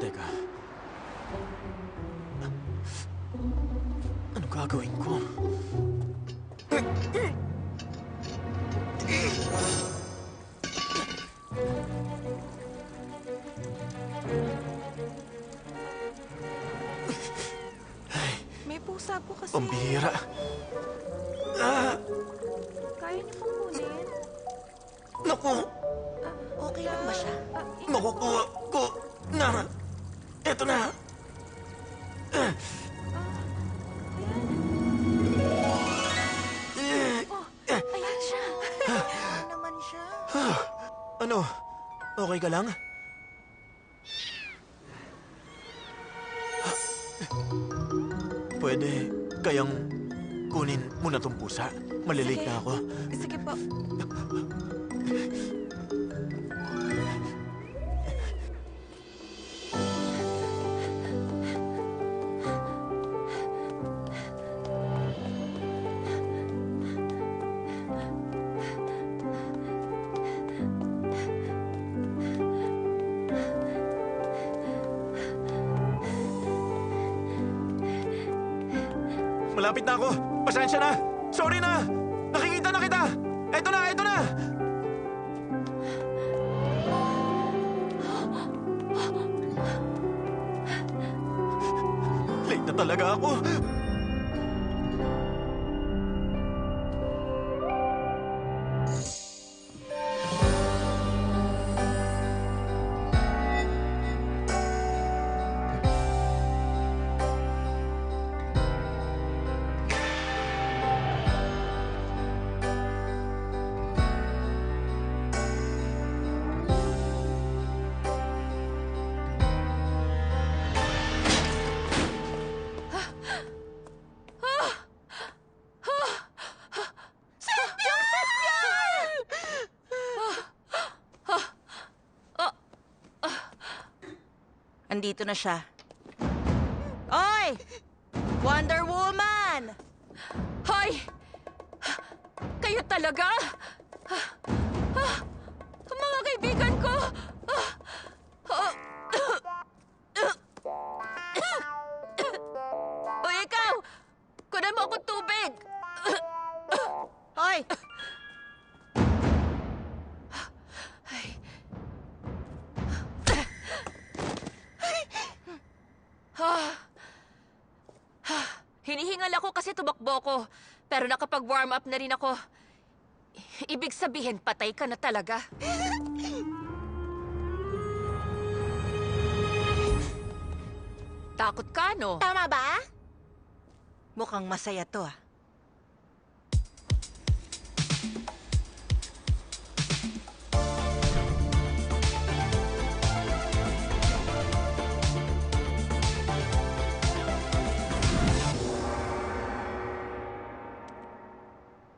Teka. Ano gagawin ko? May pusa po kasi. Pambihira. Kaya niyo pong kunin? Naku! Okay lang ba siya? Makukuha ko na. Eto na. Ayan siya. Ano naman siya? Ano? Okay ka lang? Pwede kayang kunin mo na tong pusa. Malilate na ako. Sige po. Malapit na ako. Pasensya na. Sorry na. Nakikita na kita. Eto na, eto na. Late na talaga ako. Andito na siya. Oy! Wonder Woman! Hoy! Kayo talaga? Mga kaibigan ko! O ikaw! Kunan mo akong tubig! Hoy! Hinihingal ako kasi tumakbo ko. Pero nakapag-warm up na rin ako. Ibig sabihin, patay ka na talaga. Takot ka, no? Tama ba? Mukhang masaya to, ah.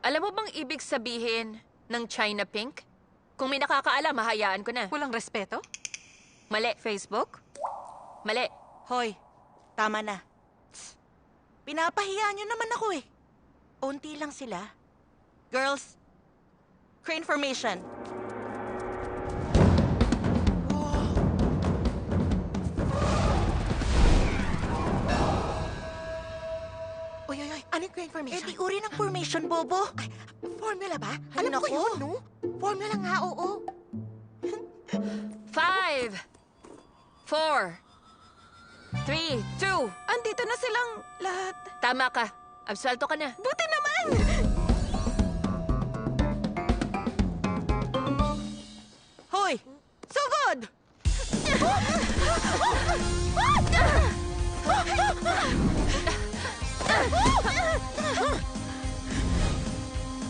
Alam mo bang ibig sabihin ng China Pink? Kung may nakakaalam, mahayaan ko na. Walang respeto? Mali. Facebook? Mali. Hoy, tama na. Tss. Pinapahiya niyo naman ako eh. Unti lang sila. Girls, crane formation. Uy, ano yung crane formation? Eh, di uri ng formation, Bobo. Ay, formula ba? Ay, Alam ko naku. yun, no? Formula nga, oo. 5, 4, 3, 2. Andito na silang lahat. Tama ka. Absuelto ka na. Buti naman! Hoy, sugod!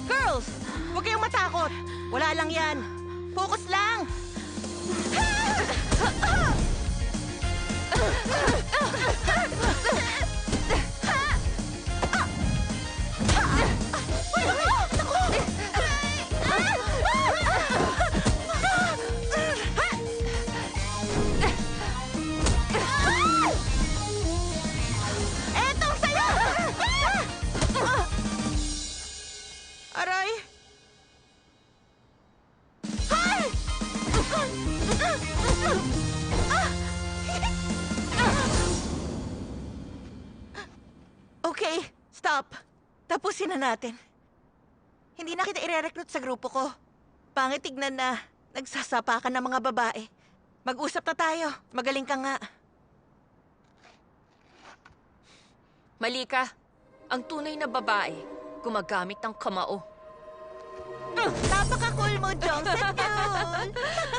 Girls, huwag kayong matakot. Wala lang yan. Focus lang. Etong sa'yo! Aray! Hay! Stop! Tapusin na natin. Hindi na kita ire-recruit sa grupo ko. Pangit tignan na nagsasapakan ng mga babae. Mag-usap na tayo. Magaling ka nga. Malika, ang tunay na babae, gumagamit ng kamao. Napaka-cool mo, Jong. Setbyul!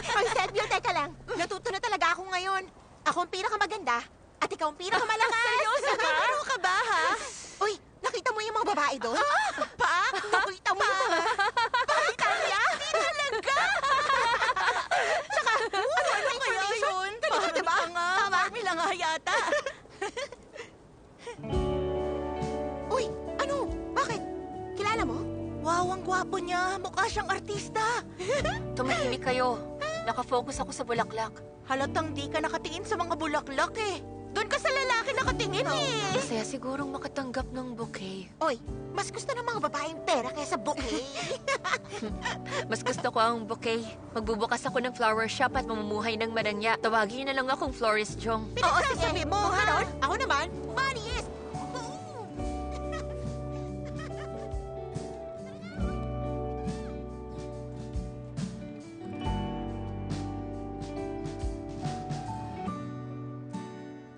Ay, Setbyul, teka lang. Natuto na talaga ako ngayon. Ako ang pinakamaganda at ikaw ang pinakamalakas. Seryoso ba? Ano ka ba, ha? Uy, nakita mo yung mga babae doon? Pa? Nakita mo yung mga... Pakita niya? Di talaga! Tsaka, ano kaya yun? Ganito, diba? Nga, formula nga yata. Uy, ano? Bakit? Kilala mo? Wow, ang gwapo niya. Mukha siyang artista. Tumahimik kayo. Nakafocus ako sa bulaklak. Halatang di ka nakatingin sa mga bulaklak eh. Doon ka sa lalaki nakatingin eh. Masaya sigurong makatanggap ng bouquet. Uy, mas gusto ng mga babaeng pera kaysa bouquet. Mas gusto ko ang bouquet. Magbubukas ako ng flower shop at mamumuhay ng maranya. Tawagin niyo na lang akong Florist Jong. Pinagsasabi mo, ha? Ganon? Ako naman, money is...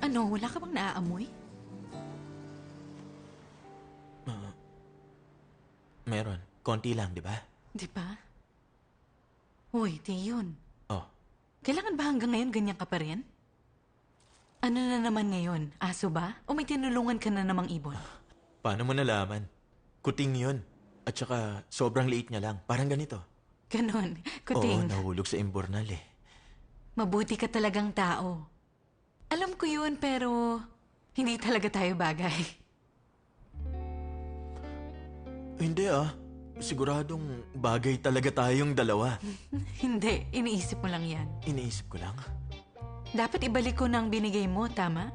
Ano, wala ka bang naaamoy? Meron. Konti lang, di ba? Di ba? Hoy, Teyon. Oh, Kailangan ba hanggang ngayon ganyan ka pa rin? Ano na naman ngayon? Aso ba? O may tinulungan ka na namang ibon? paano mo nalaman? Kuting yun. At saka, sobrang liit niya lang. Parang ganito. Ganon, Oo, kuting. nahulog sa imbornal eh. Mabuti ka talagang tao. Alam ko yun, pero hindi talaga tayo bagay. Hindi ah. Siguradong bagay talaga tayong dalawa. Hindi, iniisip mo lang yan. Iniisip ko lang. Dapat ibalik ko ng binigay mo, tama?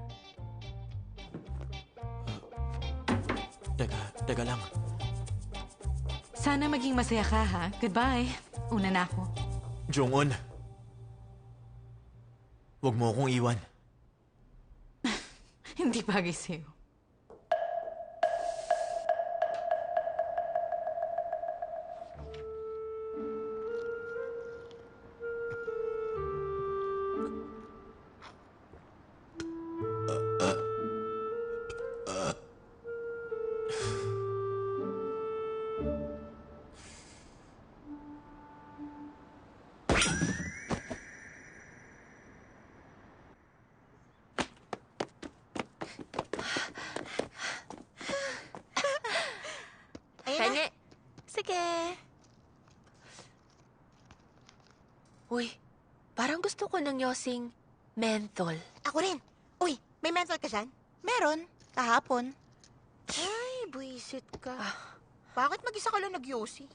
Teka lang. Sana maging masaya ka, ha? Goodbye. Una na ako. Jong-un. Huwag mo akong iwan. Hindi bagay sa'yo. Ayun na. Penge! Sige. Uy, parang gusto ko ng yosing menthol. Ako rin. Uy, may mental ka dyan? Meron. Kahapon. Ay, buisit ka. Bakit mag-isa ka lang nag-yosi?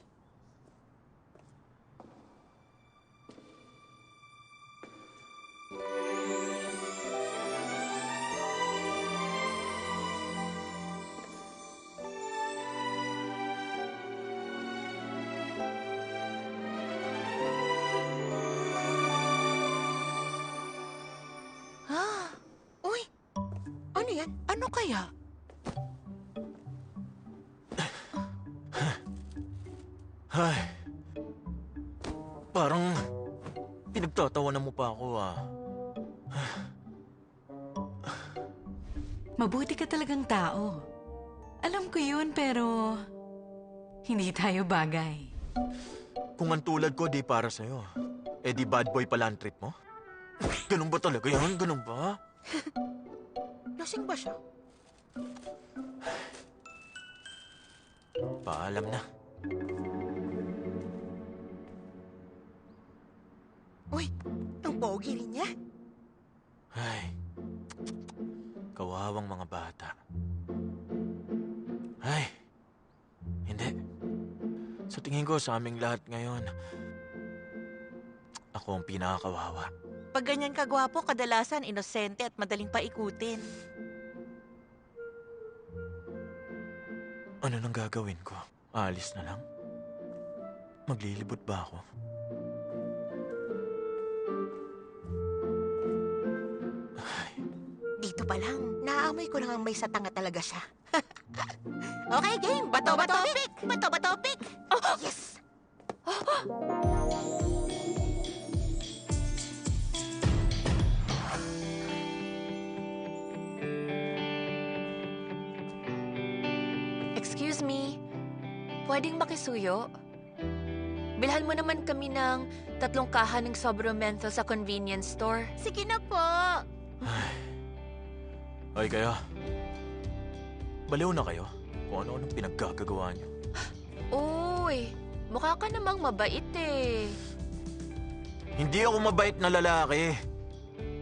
Ah, Uy, ano yan? ano kaya? Ay. Parang pinagtatawanan mo pa ako ah. Mabuti ka talagang tao. Alam ko yun, pero hindi tayo bagay. Kung ang tulad ko di para sa'yo, eh di bad boy pala ang trip mo? Ganun ba talaga yan? Ganun ba? Lasing ba siya? Paalam na. Uy, ang pogi rin niya. Ay. Kawawang mga bata. Ay. Hindi. Sa tingin ko sa aming lahat ngayon, ako ang pinakakawawa. Pag ganyan kagwapo, kadalasan inosente at madaling paikutin. Ano nang gagawin ko? Aalis na lang? Maglilibot ba ako? Dito pa lang, naaamoy ko lang ang may satanga talaga siya. Okay, game. Bato-bato pick. Bato-bato pick. Yes! Excuse me, pwedeng makisuyo? Bilhan mo naman kami ng 3 kahan ng sobrang menthol sa convenience store. Sige na po. Hoy kayo. Baliw na kayo kung ano-anong pinaggagawa niyo. Uy, mukha ka namang mabait eh. Hindi ako mabait na lalaki.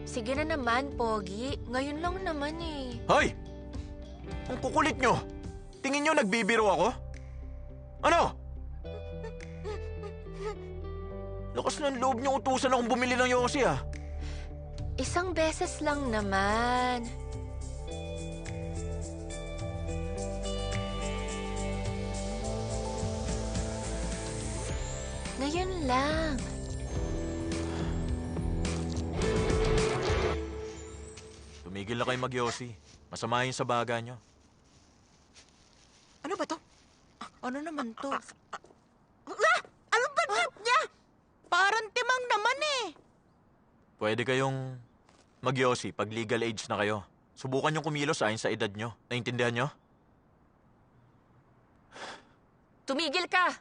Sige na naman, Pogi. Ngayon lang naman eh. Hoy! Ang kukulit nyo! Tingin nyo nagbibiro ako? Ano? Lakas ng loob nyo utusan akong bumili ng Yossi ah. Isang beses lang naman. Ngayon lang. Tumigil na kayo mag-Yossi. Masama yun sa baga nyo. Ano ba to? Ano naman to? Ano ba niya? Parang timang naman eh. Pwede kayong mag-Yossi pag legal age na kayo. Subukan yung kumilos ayon sa edad nyo. Naintindihan nyo? Tumigil ka!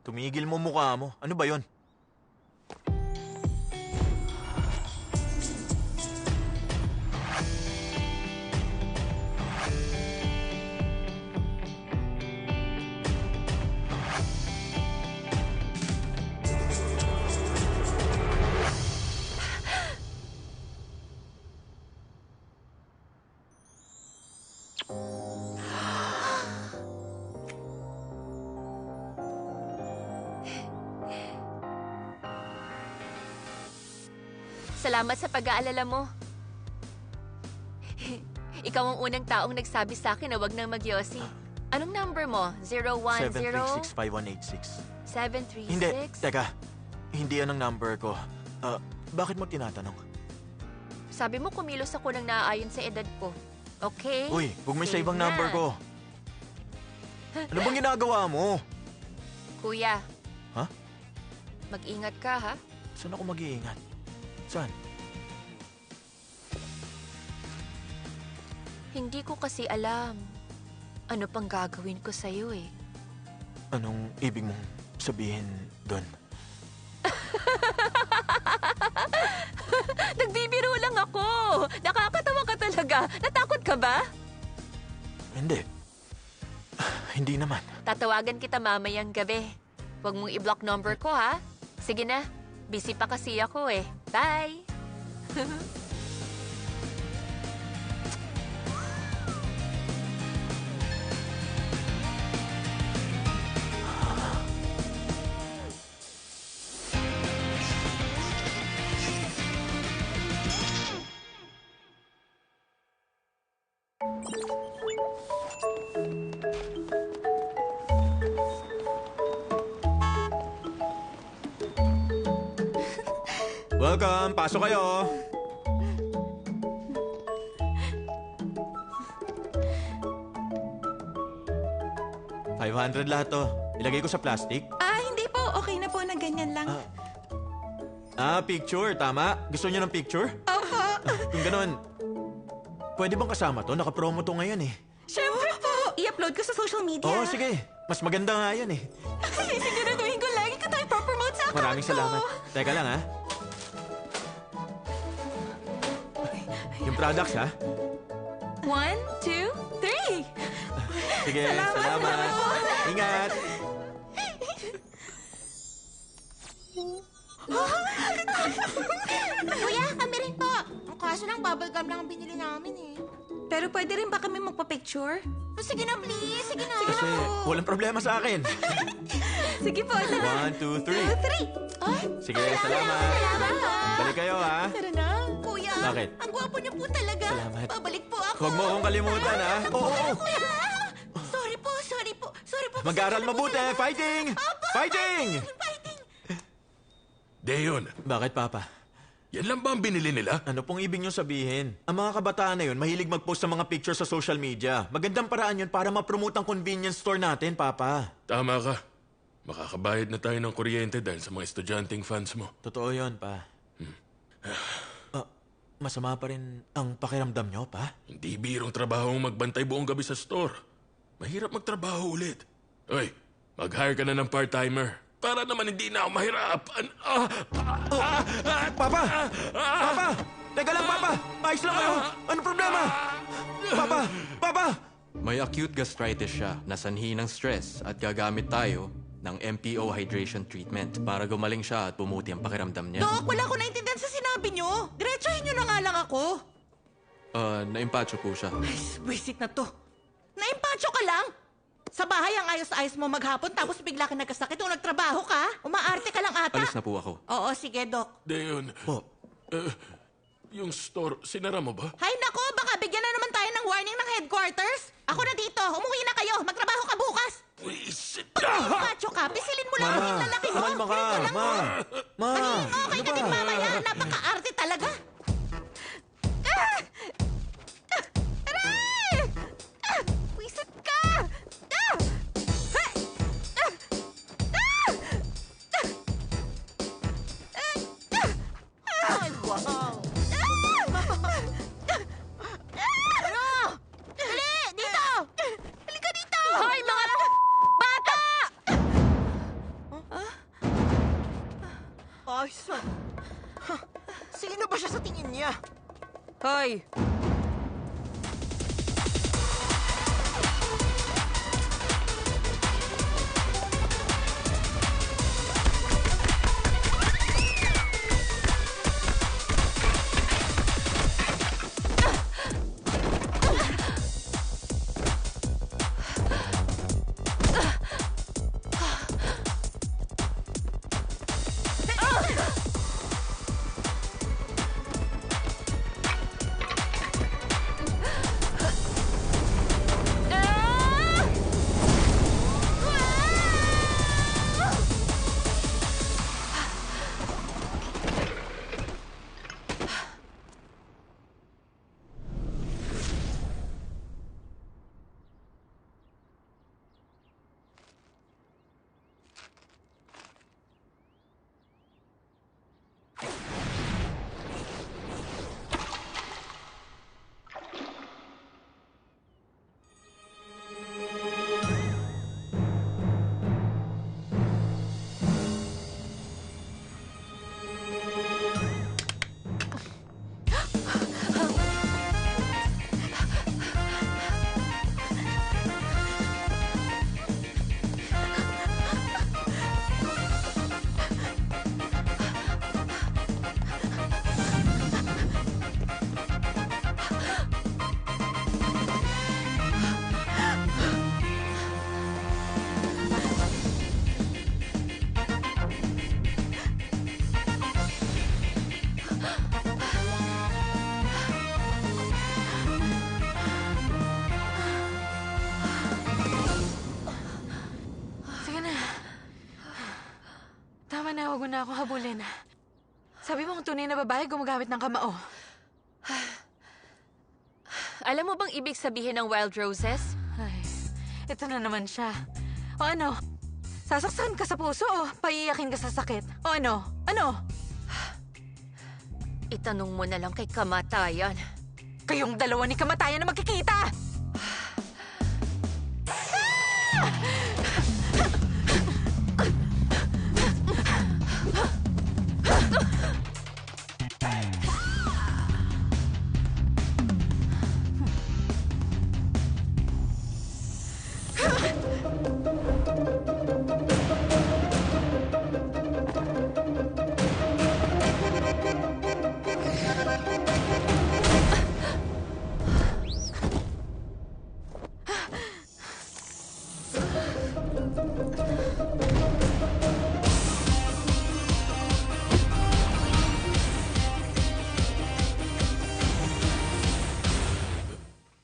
Tumigil mo mukha mo. Ano ba yun? Salamat sa pag-aalala mo. Ikaw ang unang taong nagsabi sa akin na wag nang mag-Yossi. Anong number mo? 010? 736-5186. 736? Hindi, teka. Hindi yan ang number ko. Bakit mo tinatanong? Sabi mo kumilos ako nang naaayon sa edad ko. Okay? Uy, huwag mo sa Save ibang na. number ko. Ano bang ginagawa mo? Kuya. Ha? Mag-ingat ka, ha? Saan ako mag-iingat? Saan? Hindi ko kasi alam. Ano pang gagawin ko sa'yo eh. Anong ibig mong sabihin doon? Nagbibiro lang ako! Nakakatawa ka talaga. Natakot ka ba? Hindi. Hindi naman. Tatawagan kita mamayang gabi. Huwag mong i-block number ko, ha? Sige na. Busy pa kasi ako eh. Bye! Welcome! Pasok kayo! $500 lahat to. Ilagay ko sa plastic. Hindi po. Okay na po na ganyan lang. Picture. Tama? Gusto niyo ng picture? Opo. Kung ganun, pwede bang kasama to? Naka-promo to ngayon eh. Siyempre po. I-upload ko sa social media. Oo, sige. Mas maganda nga yan eh. Siguraduhin ko lagi ka tayo promote sa account Maraming ko. salamat. Teka lang ha. Yung products ha. 1, 2, 3. Sige, salamat. Ingat. Kuya, kami rin po. Ang kaso ng bubble gum lang ang binili namin eh. Pero pwede rin ba kami magpa-picture? Sige na, please. Sige na. Kasi walang problema sa akin. Sige po. 1, 2, 3. Sige, salamat. Balik kayo ha. Tara na. Kuya, Bakit? ang gwapo niyo po talaga. Salamat. Babalik po ako. Huwag mo akong kalimutan ha. Oo. Sorry po, sorry po. Sorry po. Mag-aral mabuti. Fighting! Fighting! Fighting. Deon, Bakit, Papa? Yan lang ba ang binili nila? Ano pong ibig nyo sabihin? Ang mga kabataan na yun, mahilig mag-post sa mga pictures sa social media. Magandang paraan yun para ma-promote ang convenience store natin, Papa. Tama ka. Makakabayad na tayo ng kuryente dahil sa mga estudyanteng fans mo. Totoo yun, Pa. Masama pa rin ang pakiramdam nyo, Pa? Hindi birong trabaho ang magbantay buong gabi sa store. Mahirap magtrabaho ulit. Hoy, mag-hire ka na ng part-timer. Para naman hindi na ako mahirapan. Papa! Papa! Teka lang, Papa! Ayos lang kayo! Ano problema? Papa! Papa! May acute gastritis siya na sanhi ng stress at gagamit tayo ng MPO hydration treatment para gumaling siya at bumuti ang pakiramdam niya. Dok, wala ko naintindihan sa sinabi nyo. Diretsahin nyo na nga lang ako. Naimpacho po siya. Ay, wisit na to. Naimpacho ka lang? Sa bahay ang ayos-ayos mo maghapon tapos bigla ka nagkasakit o nagtrabaho ka? Umaarte ka lang ata? Alis na po ako. Oo, sige, Dok. Deon, Po, yung store, sinara mo ba? Hay nako, baka bigyan na naman tayo ng warning ng headquarters. Ako na dito, umuwi na kayo. Magtrabaho ka bukas. Wisit Macho ka, pisilin mo lang Ma, yung lalaki mo. kumalma ka. Ganito lang, Ma, oh. Ma, Magiging okay ano ka ba? din mamaya. Napaka-arte talaga. Aray! Wisit ka! Ay, wow! Ano? Dali! Dito! Halika dito! Hoy, mga bata! Ay, sino ba siya sa tingin niya? Hoy! Sige na. Tama na, huwag mo na ako habulin. Sabi mo ang tunay na babae gumagamit ng kamao. Alam mo bang ibig sabihin ng wild roses? Ay, ito na naman siya. O ano? Sasaksakan ka sa puso o paiiyakin ka sa sakit? O ano? Ano? Itanong mo na lang kay kamatayan. Kayong dalawa ni kamatayan na magkikita!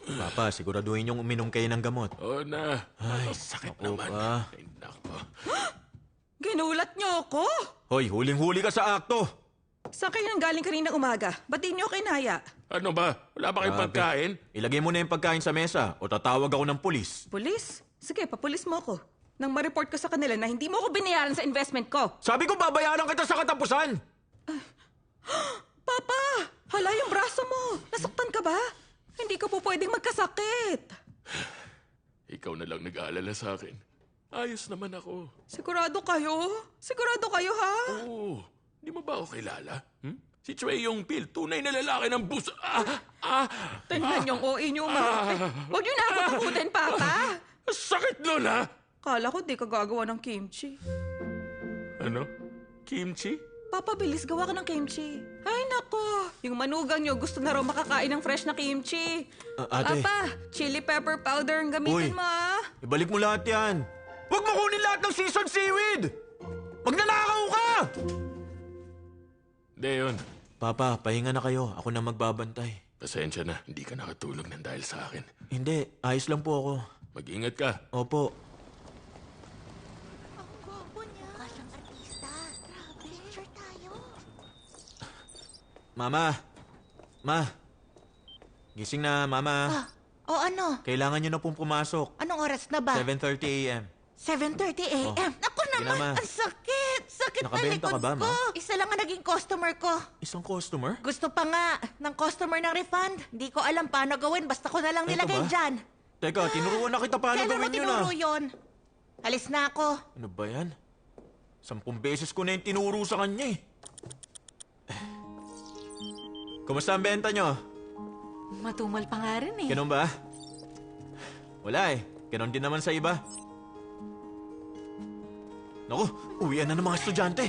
Papa, siguraduhin niyong uminom kayo ng gamot. Oo na. Ay, Ang sakit naku naman. pa. Ay, nako. Ginulat niyo ako? Hoy, huling-huli ka sa akto! Saan kayo nang galing kaninang umaga? Ba't di niyo kinaya? Ano ba? Wala ba kayong Grabe. pagkain? Ilagay mo na yung pagkain sa mesa o tatawag ako ng pulis. Pulis? Sige, papulis mo ako. Nang ma-report ko sa kanila na hindi mo ako binayaran sa investment ko. Sabi ko babayaran kita sa katapusan! Papa! Hala yung braso mo! Nasaktan ka ba? Hindi ka po pwedeng magkasakit. Ikaw na lang nag-aalala sa akin. Ayos naman ako. Sigurado kayo? Sigurado kayo, ha? Oo. Di mo ba ako kilala? Si Trey yung Phil, tunay na lalaki ng bus... Tingnan yung OA niyo umarte. Huwag niyo na ako takutin, Papa! Sakit nun, ha? Kala ko di ka gagawa ng kimchi. Ano? Kimchi? Papa, bilis gawa ka ng kimchi. Ay, nako. Yung manugang niyo gusto na raw makakain ng fresh na kimchi. Ate. Papa, chili pepper powder ang gamitin Uy. mo, ah. Ibalik mo lahat yan. Huwag mo kunin lahat ng seasoned seaweed! Magnanakaw ka! Hindi yun. Papa, pahinga na kayo. Ako na magbabantay. Pasensya na, hindi ka nakatulog ng dahil sa akin. Hindi, ayos lang po ako. Mag-ingat ka. Opo. Ang gwapo niya. Kasyang artista. Grabe. Picture tayo. Mama! Ma! Gising na, Mama. O ano? Kailangan nyo na pong pumasok. Anong oras na ba? 7:30 a.m. 7:30 a.m. Ako Sige na, naman, Ma. ang sakit. Sakit na Nakabenta likod ka ba, Ma? ko. Isa lang ang naging customer ko. Isang customer? Gusto pa nga ng customer ng refund. Hindi ko alam paano gawin. Basta ko na lang Eto nilagay ba? dyan. Teka, tinuruan na kita paano Kailan mo gawin yun ah. tinuro yun? Alis na ako. Ano ba yan? 10 beses ko na yung tinuro sa kanya eh. Kumusta ang benta nyo? Matumal pa nga rin eh. Ganun ba? Wala eh. Ganun din naman sa iba. Naku, uwian na ng mga estudyante.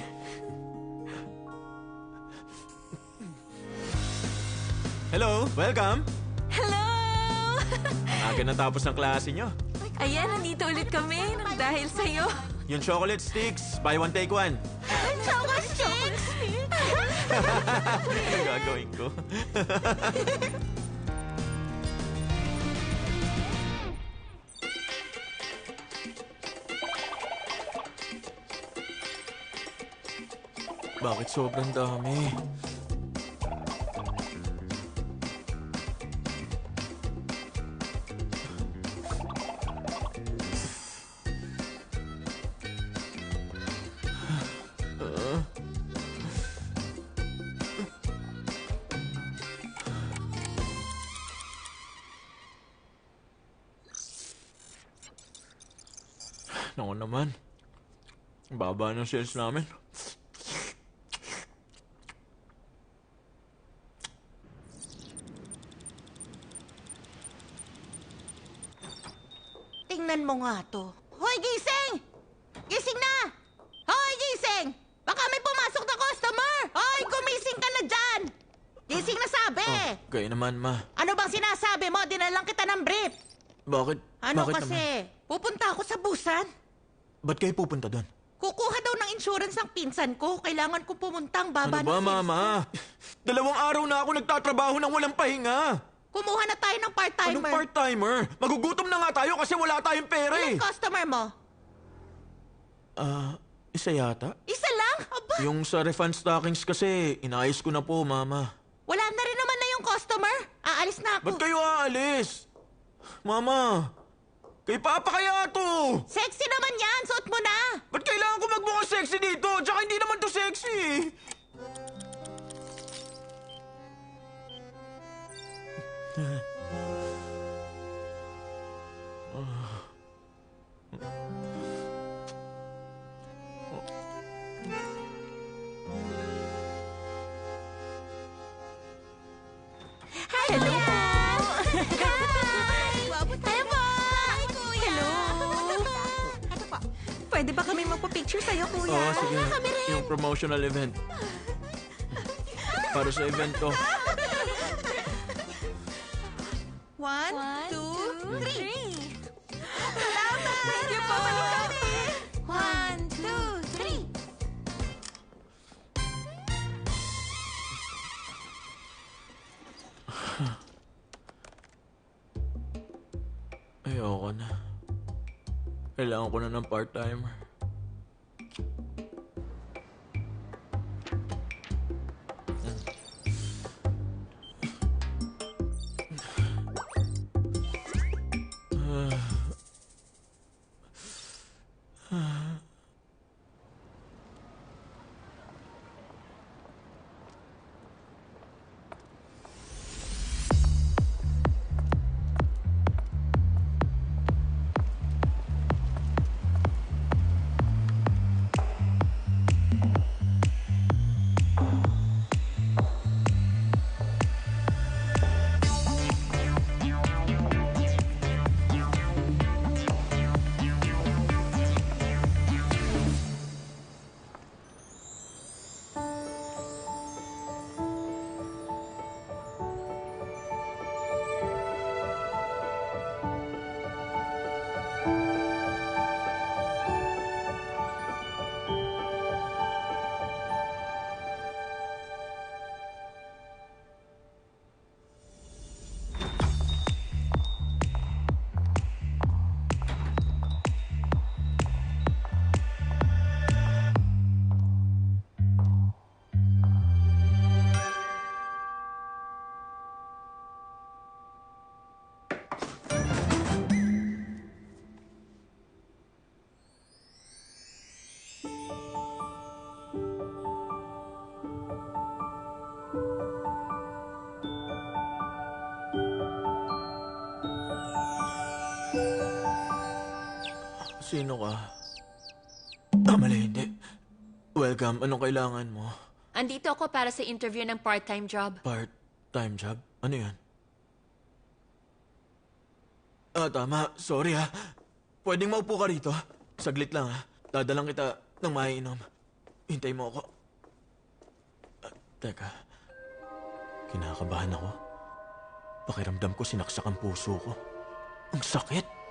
Hello, welcome. Hello! Aga natapos ng klase nyo. Ayan, nandito ulit kami nang dahil sa'yo. Yung chocolate sticks, buy one take one. Chocolate sticks! Ano gagawin ko? Bakit sobrang dami? Naku naman. Ang baba ng sales namin. Tingnan mo nga to. Hoy, gising! Gising na! Hoy, gising! Baka may pumasok na customer! Hoy, gumising ka na dyan! Gising na sabi! Kaya naman, ma. Ano bang sinasabi mo? Dinalang kita ng brief. Bakit? Ano Bakit kasi? naman? Pupunta ako sa busan. Ba't kayo pupunta doon? Kukuha daw ng insurance ang pinsan ko. Kailangan ko pumuntang baba Ano ng ba, sales mama? ko. 2 araw na ako nagtatrabaho ng walang pahinga. Kumuha na tayo ng part-timer. Anong part-timer? Magugutom na nga tayo kasi wala tayong pera eh. Ilang customer mo? Isa yata? Isa lang? Aba, Yung sa refund stockings kasi, inayos ko na po, mama. wala na rin naman na yung customer. Aalis na ako. Ba't kayo aalis? Mama, kay Papa kaya to? Sexy naman yan. Suot mo na. Ba't kailangan ko magmukha sexy dito? Tsaka hindi naman to sexy. Hello po. Hi. Hello po. Hi, kuya. Hello. Ano po? Pwede ba kami magpa-picture sa'yo, kuya? Oo, sige. Yung promotional event. Para sa event ko. 1, 2, 3. Thank you po. 1, 2, 3. Ayoko na. Kailangan ko na ng part-timer. Sino ka? Mali, hindi. Welcome. Anong kailangan mo? Andito ako para sa interview ng part-time job. Part-time job? Ano yan? Tama. Sorry ha. Pwedeng maupo ka rito? Saglit lang ha. Dadalang kita ng maiinom. Hintay mo ako. Teka. Kinakabahan ako. Pakiramdam ko sinaksak ang puso ko. Ang sakit.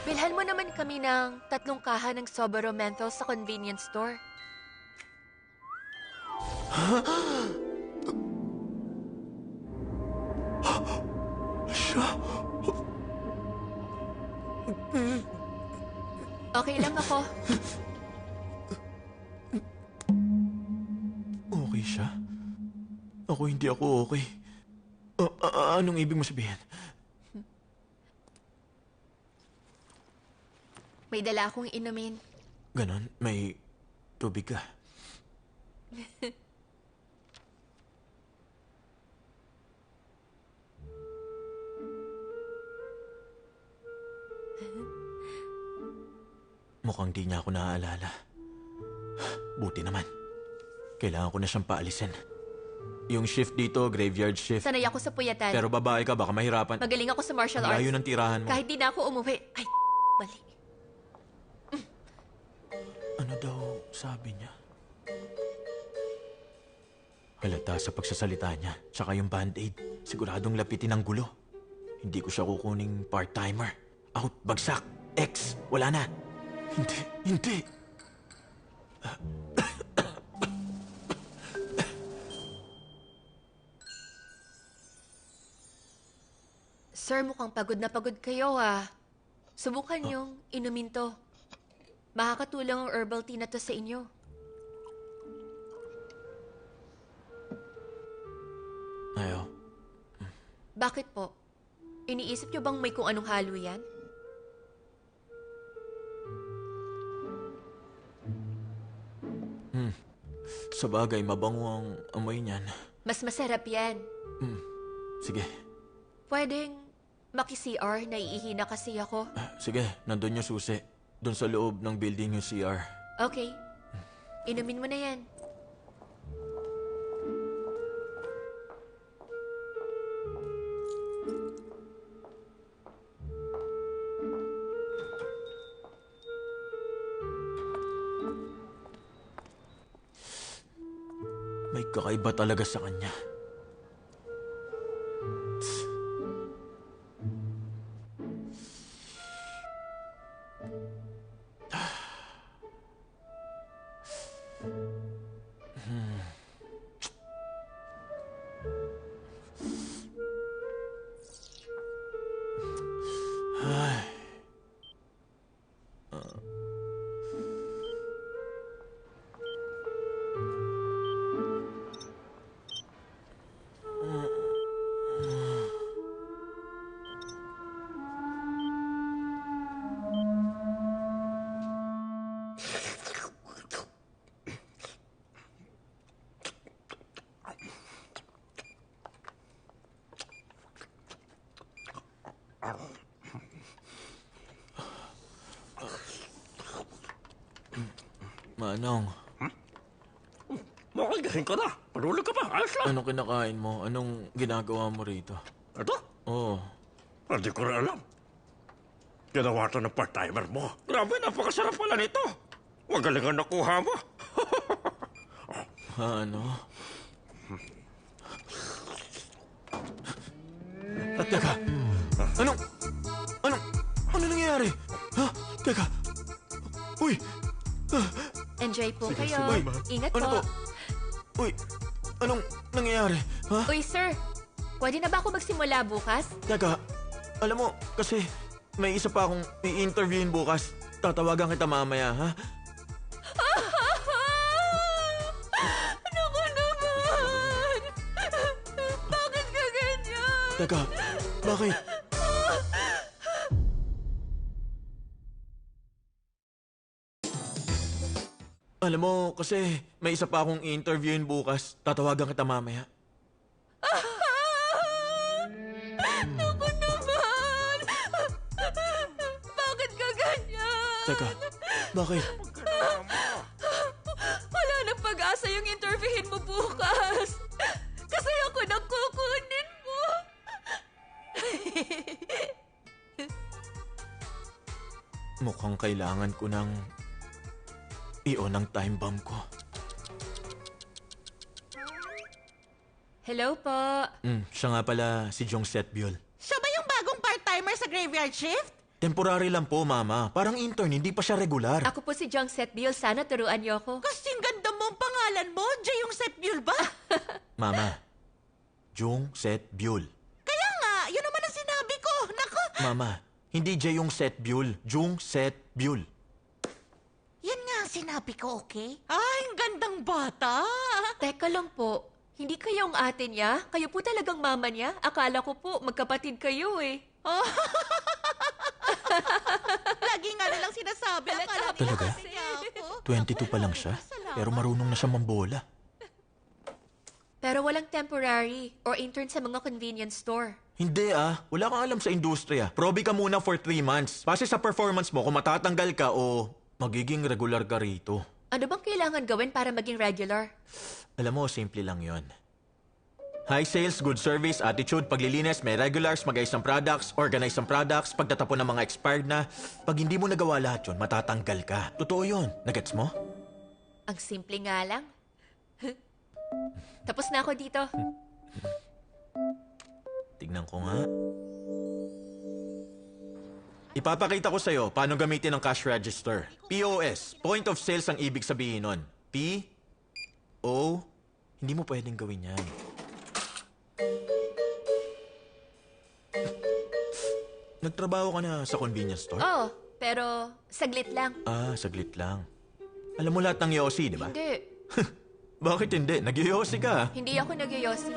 Bilhan mo naman kami ng 3 kaha ng Sobero Menthol sa convenience store. Siya? Okay lang ako. Okay siya? Hindi ako okay. Anong ibig mo sabihin? May dala akong inumin. Ganon? May tubig ka? Mukhang di niya ako naaalala. Buti naman. Kailangan ko na siyang paalisin. Yung shift dito, graveyard shift. Sanay ako sa puyatan. Pero babae ka, baka mahirapan. Magaling ako sa martial Ang arts. layo ng tirahan mo. Kahit di na ako umuwi. Ay, mali. Ano daw sabi niya? Halata sa pagsasalita niya. Tsaka yung band-aid. Siguradong lapitin ang gulo. Hindi ko siya kukuning part-timer. Out, bagsak, X, wala na. Hindi. Sir, mukhang pagod na pagod kayo ah. Subukan yung inumin to. Makakatulong ang herbal tea na to sa inyo. Ayaw. Bakit po? Iniisip niyo bang may kung anong halo yan? Sa bagay, mabango ang amoy niyan. Mas masarap yan. Sige. Pwedeng maki-CR, naiihina kasi ako. Sige, nandun yung susi. Doon sa loob ng building yung CR. Okay. Inumin mo na yan. May kakaiba talaga sa kanya. Manong, Makagising ka na. Panulog ka pa. Ayos lang. anong kinakain mo? Anong ginagawa mo rito? Ito? Oo. Hindi ko rin alam. Ginawa ito ng part-timer mo. Grabe, napakasarap pala nito. Magaling ang nakuha mo. Ano? At teka, ano nangyayari? Ha? Teka, uy! Enjoy po kayo. Uy, Ingat ano po. to? Uy, anong nangyayari? Ha? Uy, sir. Pwede na ba ako magsimula bukas? Teka, alam mo, kasi may isa pa akong i-interviewin bukas. Tatawagan kita mamaya, ha? Naku naman! Bakit ka ganyan? Teka, bakit? Alam mo, kasi may isa pa akong i-interviewin bukas. Tatawagan kita mamaya. Naku naman! Teka, bakit? Wala nang pag-asa yung interviewin mo bukas. Kasi ako nang kukunin mo. Mukhang kailangan ko ng i-on ang time bomb ko. Hello po. Siya nga pala si Jong Setbiol. Siya ba yung bagong part-timer sa graveyard shift? Temporary lang po, Mama. Parang intern, hindi pa siya regular. Ako po si Jong Setbiol. Sana turuan niyo ako. Kasing ganda mo ang pangalan mo. Jayong Setbiol ba? Mama, Jong Setbiol. Kaya nga, yun naman ang sinabi ko. Nako, Mama, hindi Jayong Setbiol. Jong Setbiol. yan nga ang sinabi ko, okay? Ay, ang gandang bata. Teka lang po. Hindi kayong ate niya? Kayo po talagang mama niya? Akala ko po, magkapatid kayo eh. Lagi nga nilang sinasabi. Akala nila Talaga? ate niya ako. 22 pa lang siya, pero marunong na siya mambola. Pero walang temporary or intern sa mga convenience store. Hindi wala kang alam sa industriya. Probe ka muna for 3 months. Base sa performance mo kung matatanggal ka o magiging regular ka rito. Ano bang kailangan gawin para maging regular? Alam mo, simple lang yon. High sales, good service, attitude, paglilinis, may regulars, mag-ayos ng products, organize ng products, pagtatapon ng mga expired na. Pag hindi mo nagawa lahat yun, matatanggal ka. Totoo yun. Nagets mo? Ang simple nga lang. Tapos na ako dito. Tignan ko nga. Ipapakita ko sa'yo paano gamitin ang cash register. POS, point of sales ang ibig sabihin nun. Hindi mo pwedeng gawin yan. Nagtrabaho ka na sa convenience store? Oo, pero saglit lang. Saglit lang. Alam mo lahat ng Yossi, di ba? Hindi. Bakit hindi? Nag-Yossi ka. Hindi ako nagyoyosi.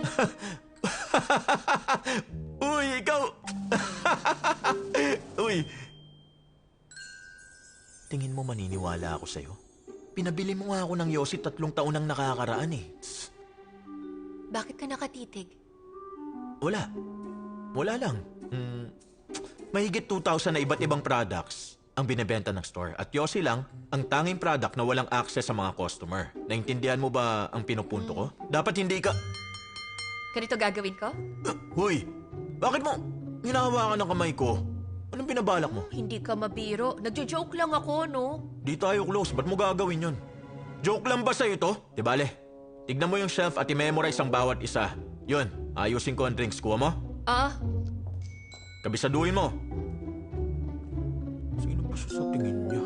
Uy, ikaw! Uy! Tingin mo maniniwala ako sa'yo? Pinabili mo nga ako ng Yossi 3 taon nang nakakaraan eh. Tss, Bakit ka nakatitig? wala. Wala lang. Mahigit 2,000 na iba't ibang products ang binebenta ng store. At Yossi lang ang tanging product na walang access sa mga customer. Naintindihan mo ba ang pinupunto ko? Dapat hindi ka... Ganito gagawin ko? Huy! Bakit mo hinahawakan ng kamay ko? Anong binabalak mo? Hindi ka mabiro. Nagjo-joke lang ako, no? Di tayo close. Ba't mo gagawin yun? Joke lang ba sa'yo to? Di bale, tignan mo yung shelf at i-memorize ang bawat isa. Yun, ayusin ko ang drinks. Kuha mo? Kabisaduhin mo. Sino ba siya sa tingin niya?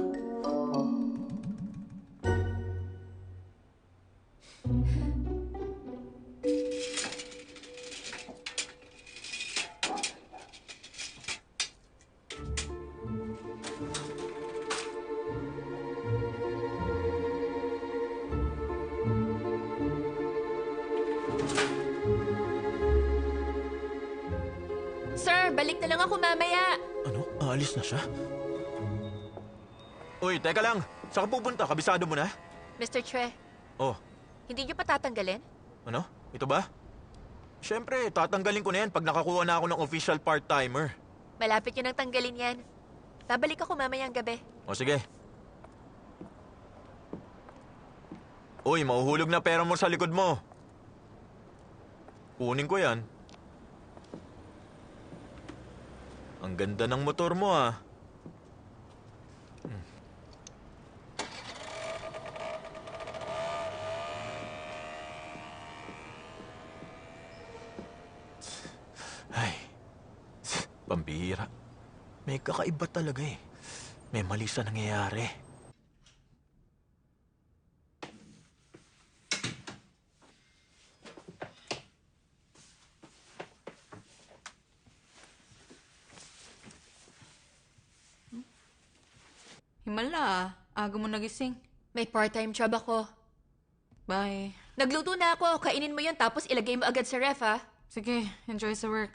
Sir, balik na lang ako mamaya. Ano? Aalis na siya? Uy, teka lang. Saan ka pupunta? Kabisado mo na? Mr. Tre, Oh, hindi niyo pa tatanggalin? ano? Ito ba? Siyempre, tatanggalin ko na yan pag nakakuha na ako ng official part-timer. Malapit yun ang tanggalin yan. Babalik ako mamayang gabi. O sige. Uy, mahuhulog na pera mo sa likod mo. Kunin ko yan. Ang ganda ng motor mo, ah. Ay, pambihira. May kakaiba talaga eh. May mali sa nangyayari. Himala, aga mo nagising. May part-time job ako. Bye. Nagluto na ako. Kainin mo yun tapos ilagay mo agad sa ref, ha? Sige, enjoy sa work.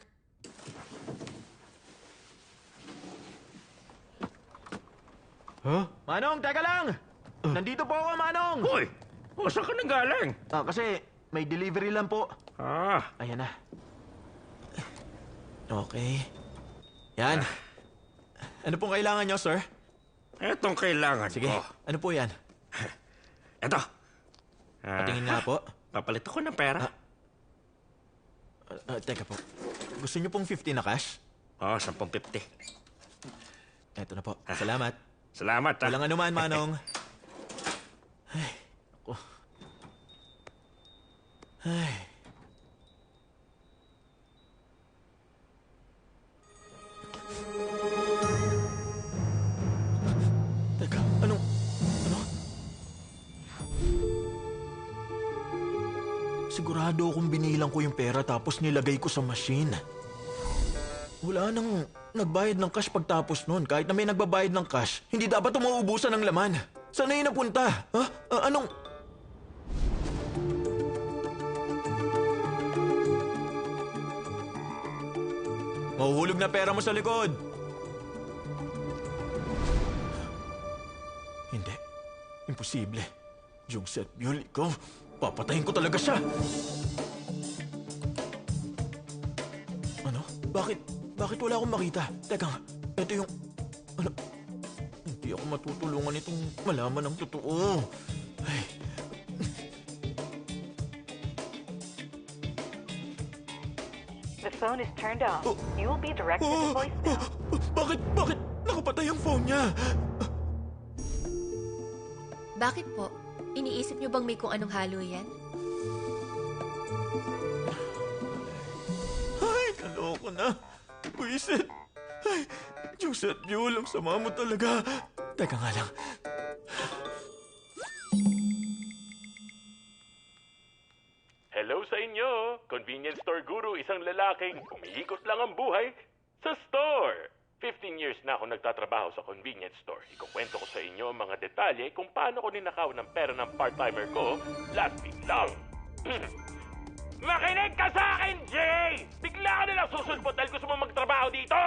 Manong, teka lang! Nandito po ako, Manong! Hoy! O, saan ka nang galing? Kasi may delivery lang po. Ayan na. Okay. Yan. Ano pong kailangan nyo, sir? Etong kailangan Sige, ko. ano po yan? Eto. Patingin nga po. Papalit ako ng pera. Teka po. Gusto niyo pong 50 na cash? Oo, 10.50. Eto na po. Salamat. Salamat, ha? Walang anuman, Manong. Ay, ako. Ay. Teka, ano? Sigurado akong binilang ko yung pera tapos nilagay ko sa machine. Wala nang nagbayad ng cash pagtapos nun. Kahit na may nagbabayad ng cash, hindi dapat umaubusan ng laman. Saan na yun napunta? Ha? Anong... Mahuhulog na pera mo sa likod. Hindi. Imposible. Jungset Buell, ikaw. Papatayin ko talaga siya. Ano? Bakit wala akong makita? Teka nga, ito yung... Ano? Hindi ako matutulungan itong malaman ang totoo. Ay. The phone is turned off. You will be directed to voicemail. Bakit nakapatay ang phone niya? Bakit po? Iniisip niyo bang may kung anong halo yan? Ay, kaloko na. Buisit. Ay, Joseph Buell, ang sama mo talaga. Teka nga lang. Hello sa inyo! Convenience store guru, isang lalaking umiikot lang ang buhay sa store. 15 years na ako nagtatrabaho sa convenience store. Ikukwento ko sa inyo ang mga detalye kung paano ko ninakaw ng pera ng part-timer ko last week lang. Makinig ka sa akin, Jay! Bigla ka nilang susulpot dahil gusto mo magtrabaho dito!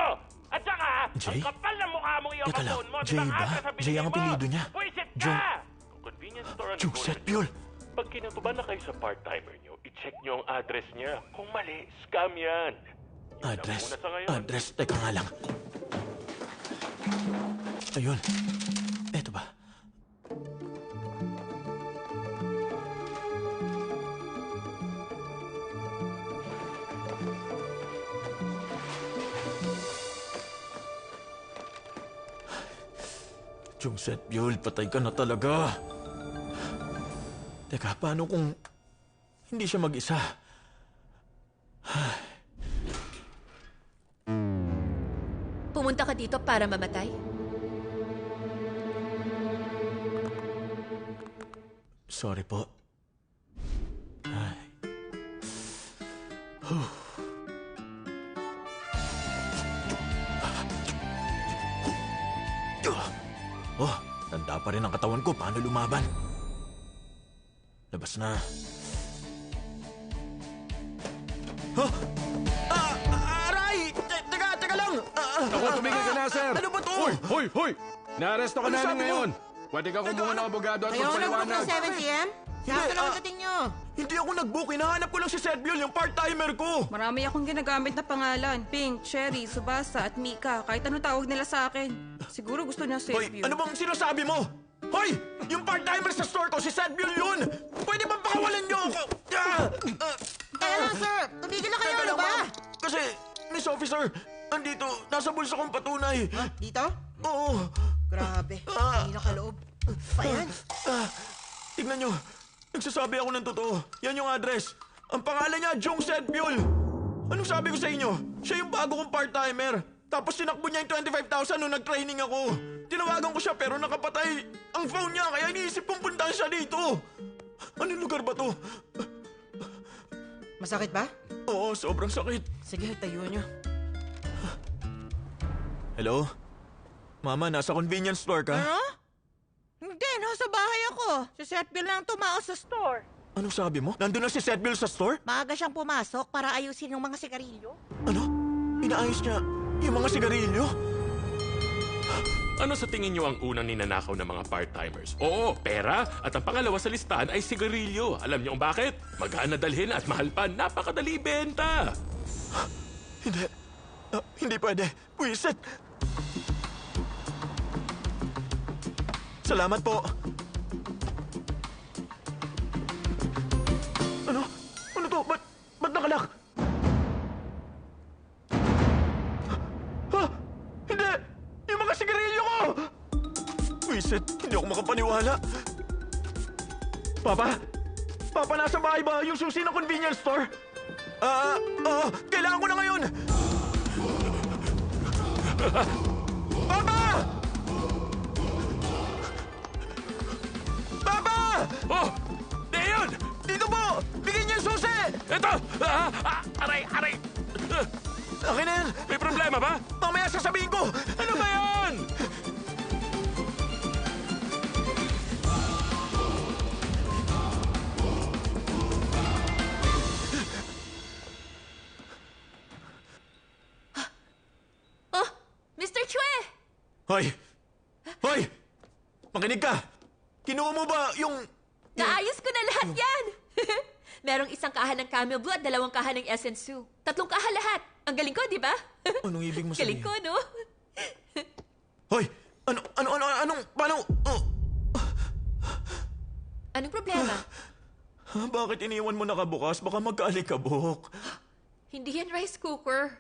At saka, Jay? ang kapal ng mukha mong iyo Teka lang, phone mo, Jay ba? Jay ang apelido niya. Puwisit Jung- ka! Kung convenience store ang Joseph nagulot Buell. niyo, pag kinutuban na kayo sa part-timer niyo, i-check niyo ang address niya. Kung mali, scam yan. Yun lang Address. muna sa ngayon. Address. Teka nga lang. Ayun. Eto ba? Jungset Buell, patay ka na talaga. Teka, paano kung hindi siya mag-isa? Pumunta ka dito para mamatay? Sorry po. Ay. Huh. Oh, tanda pa rin ang katawan ko. Paano lumaban? Labas na. Huh? Aray! Teka lang! Ako, tumigil ka na, sir! Ano ba to? Hoy! Naaresto ka Ano namin sabi mo? ngayon. Pwede ka kumuha ng abogado at Ayaw na book magpaliwanag. ng 7 p.m.? Sakto lang ang dating nyo. Hindi ako nag-book. Hinahanap ko lang si Seth Buell, yung part-timer ko. Marami akong ginagamit na pangalan. Pink, Cherry, Subasa at Mika. Kahit anong tawag nila sa akin. Siguro gusto niya Hoy, save you. ano bang sinasabi mo? Hoy! Yung part-timer sa store ko, si Seth Buell yun! Pwede bang pakawalan niyo ako? Kaya lang, sir. Tumigil na kayo, Teka ano lang, ba? ma'am. Kasi, Miss Officer, andito, nasa bulsa kong patunay. Dito? Oo. Grabe. Hindi nakaloob. Pa yan? Tignan nyo. Nagsasabi ako ng totoo. Yan yung address. Ang pangalan niya, Jungset Buell. Anong sabi ko sa inyo? Siya yung bago kong part-timer. Tapos tinakbo niya yung 25,000 nung nag-training ako. Tinawagan ko siya pero nakapatay ang phone niya kaya iniisip kong puntahan siya dito. Anong lugar ba to? Masakit ba? Oo, sobrang sakit. Sige, tayo nyo. Hello? Mama, nasa convenience store ka? Ano? Hindi, nasa bahay ako. Si Seth Bill lang tumao sa store. Anong sabi mo? Nandun na si Seth Bill sa store? Maaga siyang pumasok para ayusin yung mga sigarilyo. Ano? Inaayos niya yung mga sigarilyo? Ano sa tingin niyo ang unang ninanakaw ng mga part-timers? Oo, pera. At ang pangalawa sa listahan ay sigarilyo. Alam niyo kung bakit? Magaan na dalhin at mahal pa. Napakadali benta. Hindi. Hindi pwede. Wisit. Salamat po. Ano? Ano to? Ba't nakalak? Ha? Hindi! Yung mga sigarilyo ko! Wisit, hindi ako makapaniwala. Papa? Papa, nasa bahay ba yung susi ng convenience store? Kailangan ko na ngayon! Papa! Papa! Oh! Deyon! Dito po! Bigyan niyo yung susi! Ito! Aray! Aray! Akin na yan! May problema ba? Mamaya sasabihin ko! Ano ba yan? Oh, Mr. Chue! Hoy! Hoy! Makinig ka! Kinuha mo ba yung... Naayos ko na lahat yan! Merong isang kahan ng Camel Blue at 2 kahan ng Essence Sue. 3 kahan lahat. Ang galing ko, di ba? Anong ibig mo Galing sabihin? ko, no? Hoy! Paano? Oh, Anong problema? bakit iniwan mo nakabukas? Baka magkaalikabok. Hindi yan rice cooker.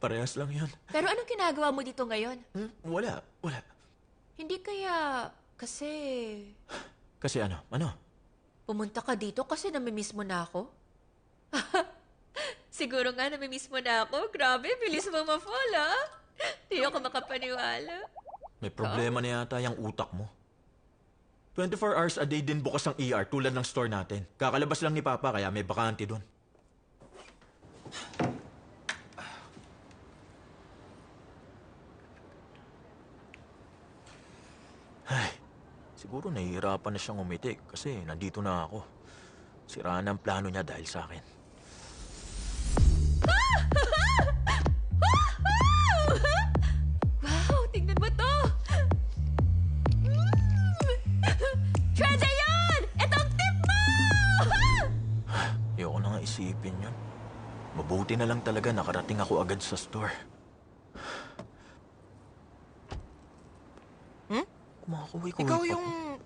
Parehas lang yan. Pero anong ginagawa mo dito ngayon? Wala. Hindi kaya... Kasi... Kasi ano? Pumunta ka dito kasi namimiss mo na ako? Siguro nga namimiss mo na ako. Grabe, bilis mo ma-fall, ha? Di ako makapaniwala. May problema na yata yung utak mo. 24 hours a day din bukas ang ER tulad ng store natin. Kakalabas lang ni Papa kaya may bakante doon. Ay, siguro nahihirapan na siyang umiti kasi nandito na ako. Sira na ang plano niya dahil sa akin. Wow, tingnan mo to! Treasure yun! Ito ang tip mo! Ayoko na nga isipin yun. Mabuti na lang talaga nakarating ako agad sa store. Kumakuwi-kuwi Ikaw pa yung ako.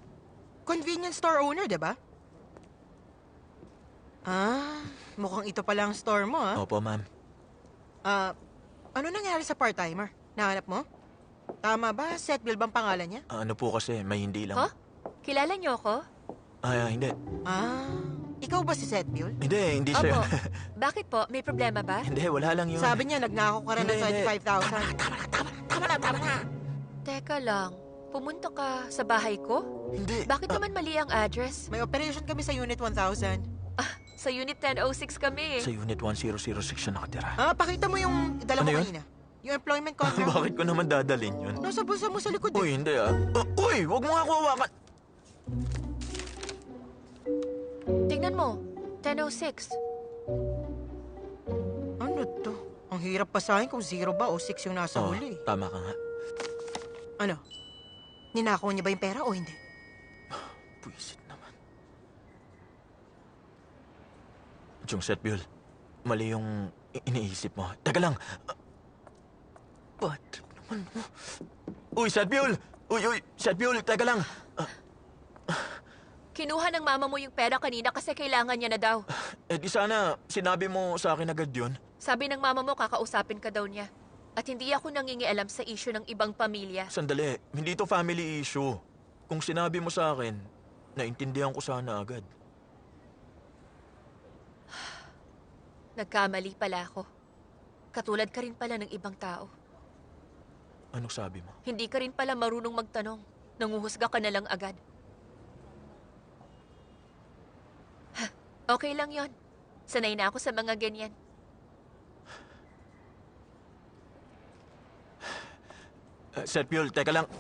convenience store owner, di ba? Mukhang ito pala ang store mo, ah. Opo, ma'am. Ano nangyari sa part-timer? Nahanap mo? Tama ba? Setbill bang pangalan niya? Ano po kasi, may hindi lang. Huh? Kilala niyo ako? Hindi. Ikaw ba si Setbill? Hindi siya. Opo. Bakit po? May problema ba? Hindi, wala lang yun. Sabi niya, nagnakaw ka rin ng Hindi. 25,000. Teka lang. Pumunta ka sa bahay ko? Hindi. Bakit naman mali ang address? May operation kami sa Unit 1000. Sa Unit 1006 kami. Sa Unit 1006 siya nakatira. Pakita mo yung dala Ano mo yun? kanina. Yung employment contract. Bakit ko naman dadalhin yun? Nasa bulsa mo sa likod. Uy, hindi Uy, wag mo nga ako hawakan. Tingnan mo. 1006. Ano to? Ang hirap pasahin kung 0 ba o 6 yung nasa huli. Tama ka nga. Ano? Ninakaw niya ba yung pera o hindi? Puisit naman. Jung Setbiol, mali yung iniisip mo. Teka lang. Bad trip naman mo. Uy, Setbiol! Uy, Setbiol, teka lang. Kinuha ng mama mo yung pera kanina kasi kailangan niya na daw. Di sana sinabi mo sa akin agad yun. Sabi ng mama mo kakausapin ka daw niya. At hindi ako nangingialam sa issue ng ibang pamilya. Sandali, hindi to family issue. Kung sinabi mo sa akin, naintindihan ko sana agad. Nagkamali pala ako. Katulad ka rin pala ng ibang tao. Anong sabi mo? Hindi ka rin pala marunong magtanong. Nanguhusga ka na lang agad. Okay lang yon. Sanay na ako sa mga ganyan. Setbiol, teka lang.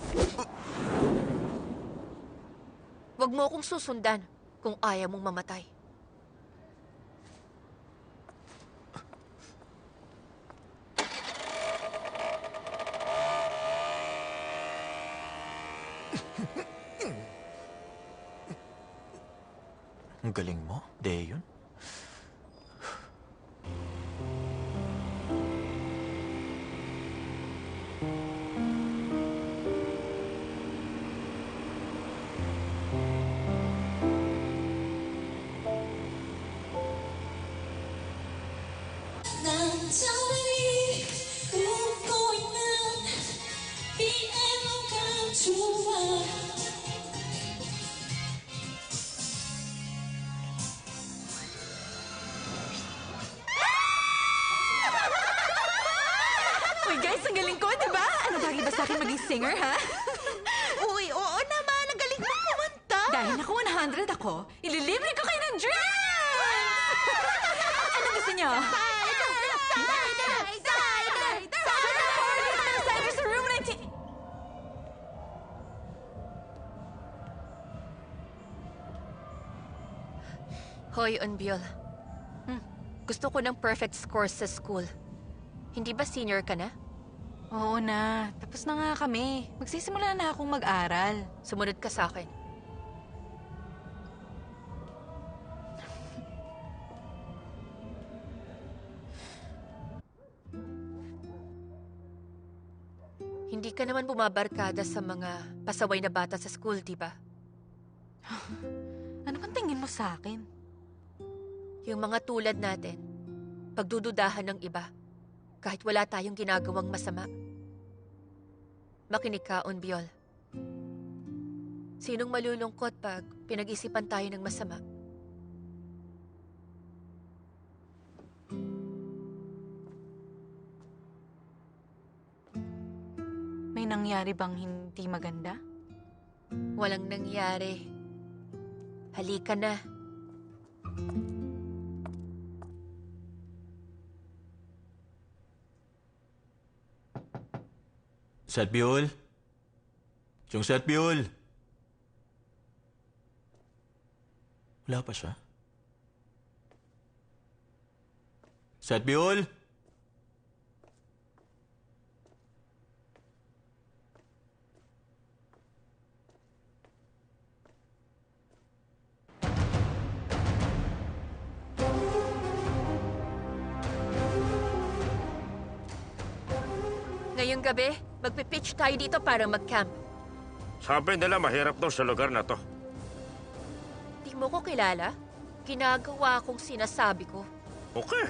Huwag mo akong susundan kung ayaw mong mamatay. Ang galing mo, Deyon. 잔잔히 웃고 있는 이 애가 좋아. Uy guys, ang galing ko, di ba? Ano bagay ba sa akin maging singer, ha? Uy, oo naman. Ang galing mo kumanta. Dahil naka 100 ako, ililibre ko kayo ng drinks! Ano gusto nyo? Cider sa room 19! Hoy, Unbiol. Gusto ko ng perfect scores sa school. Hindi ba senior ka na? Oo na. Tapos na nga kami. Magsisimula na akong mag-aral. Sumunod ka sa akin. Hindi ka naman bumabarkada sa mga pasaway na bata sa school, di ba? Ano bang tingin mo sa akin? Yung mga tulad natin, pagdududahan ng iba, kahit wala tayong ginagawang masama. Makinig ka, Unbiol. Sinong malulungkot pag pinag-isipan tayo ng masama? May nangyari bang hindi maganda? Walang nangyari. Halika na. Setbiol? Yung Setbiol? Wala pa siya. Setbiol? Ngayong gabi, magpipitch tayo dito para mag-camp. Sabi nila mahirap daw sa lugar na to. Di mo ko kilala? Ginagawa kong sinasabi ko. Okay.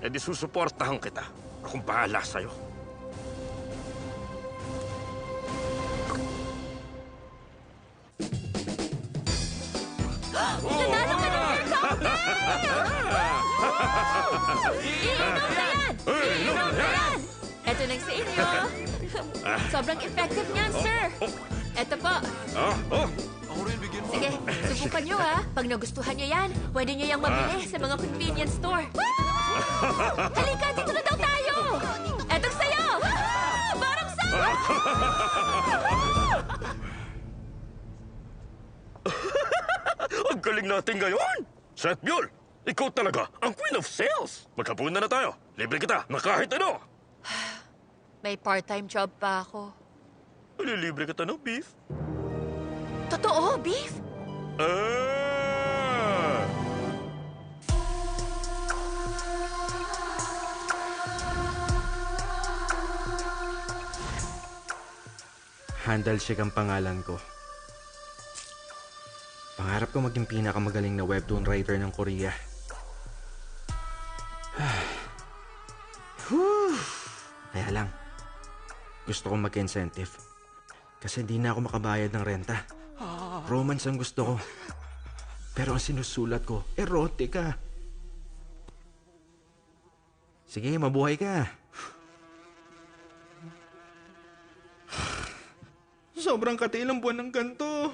E di susuportahan kita. Akong bahala sa'yo. Nanalo ka ng beer cocktail! Iinom na yan! Iinom na yan! Eto nang sa inyo. Sobrang effective niyan, sir. Eto po. Sige, subukan nyo ha. Pag nagustuhan nyo yan, pwede nyo yung mabili sa mga convenience store. Halika, dito na daw tayo! Etong sa'yo! Barang sa'yo! Ang galing natin ngayon! Setbiol, ikaw talaga ang queen of sales! Magkapunan na tayo. Libre kita na kahit ano. May part-time job pa ako. Lilibre kita ng beef. Totoo, beef? Ah! Handelsik ang pangalan ko. Pangarap ko maging pinakamagaling na webtoon writer ng Korea. Kaya lang, gusto kong mag-incentive. Kasi hindi na ako makabayad ng renta. Romance ang gusto ko. Pero ang sinusulat ko, erotika. Sige, mabuhay ka. Sobrang katilang buwan ng ganito.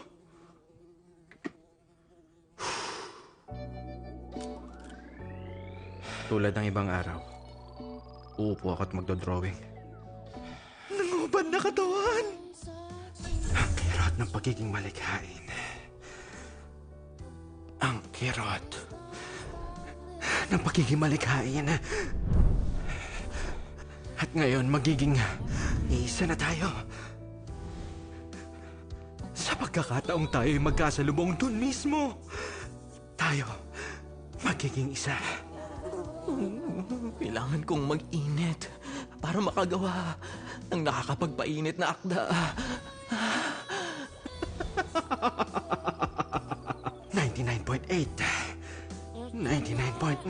Tulad ng ibang araw, uupo ako at magdodrawing. Nangubad na katawan! Ang kirot ng pagiging malikhain. Ang kirot ng pagiging malikhain. At ngayon, magiging iisa na tayo. Sa pagkakataong tayo'y magkasalubong dun mismo, tayo magiging isa. Kailangan kong mag-init para makagawa ng nakakapagpainit na akda. 99.8 99.9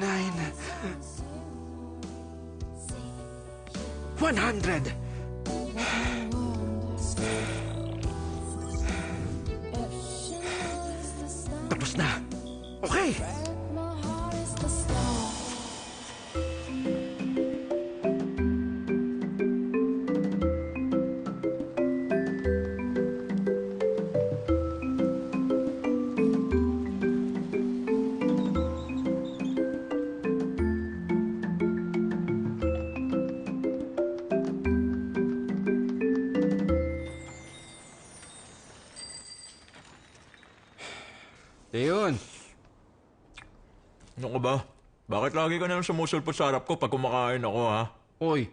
100! Tapos na. Okay! Ayun. Ano ka ba? Bakit lagi ka na sumusulpot sa harap ko pag kumakain ako, ha? Oy,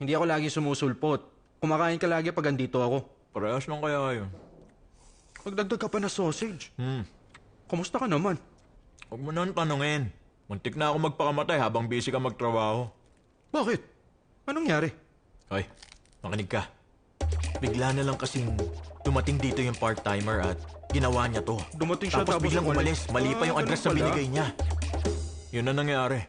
hindi ako lagi sumusulpot. Kumakain ka lagi pag andito ako. Parehas lang kaya yun. Magdagdag ka pa na sausage. Kumusta ka naman? Huwag mo nang tanungin. Muntik na ako magpakamatay habang busy ka magtrabaho. Bakit? Anong nangyari? Hoy, makinig ka. Bigla na lang kasing dumating dito yung part-timer at ginawa niya to. Dumating siya tapos biglang umalis. Mali pa yung address na ganun pala. binigay niya. Yun na nangyari.